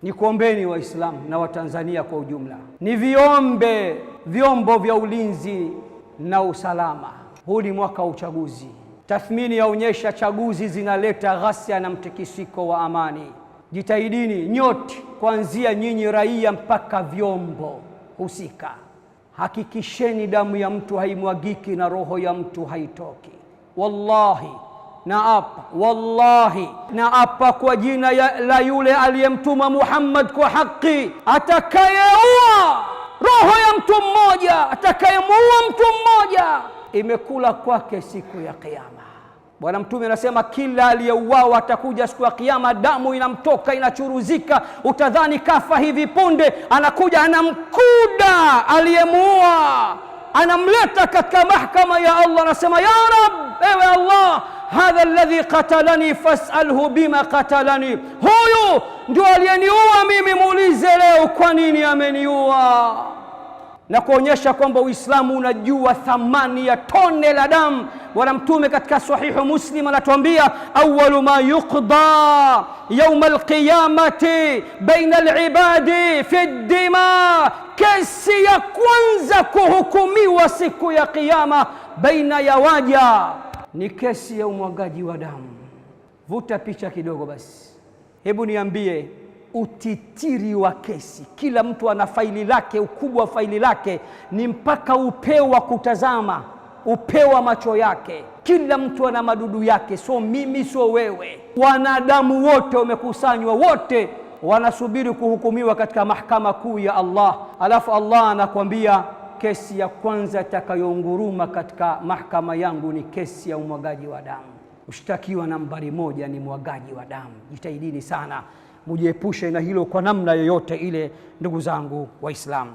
Ni kuombeni Waislamu na Watanzania kwa ujumla, ni viombe vyombo vya ulinzi na usalama. Huu ni mwaka wa uchaguzi. Tathmini yaonyesha chaguzi zinaleta ghasia na mtikisiko wa amani. Jitahidini nyote, kuanzia nyinyi raia mpaka vyombo husika, hakikisheni damu ya mtu haimwagiki na roho ya mtu haitoki. Wallahi naapa kwa jina la yule aliyemtuma Muhammad kwa haki, atakayeua roho ya mtu mmoja, atakayemuua mtu mmoja, imekula kwake siku ya Kiyama. Bwana Mtume anasema kila aliyeuawa atakuja siku ya Kiyama, damu inamtoka inachuruzika, utadhani kafa hivi punde. Anakuja anamkuda aliyemuua, anamleta katika mahakama ya Allah, anasema ya Rab, ewe Allah, hadha alladhi qatalani fas'alhu bima qatalani, huyu ndio aliyeniua mimi, muulize leo kwa nini ameniua. Na kuonyesha kwamba Uislamu unajua thamani ya tone la damu. Bwana Mtume katika Sahihu Muslim anatuambia awwalu ma yuqda yawm alqiyamati baina alibadi fi dima, kesi ya kwanza kuhukumiwa siku ya Kiyama baina ya waja ni kesi ya umwagaji wa damu. Vuta picha kidogo basi, hebu niambie utitiri wa kesi. Kila mtu ana faili lake, ukubwa wa faili lake ni mpaka upeo wa kutazama, upeo wa macho yake. Kila mtu ana madudu yake, so mimi, so wewe. Wanadamu wote wamekusanywa, wote wanasubiri kuhukumiwa katika mahakama kuu ya Allah. Alafu Allah anakuambia kesi ya kwanza itakayounguruma katika mahakama yangu ni kesi ya umwagaji wa damu. Mshtakiwa nambari 1 ni mwagaji wa damu. Jitahidini sana mujiepushe na hilo kwa namna yoyote ile, ndugu zangu Waislamu.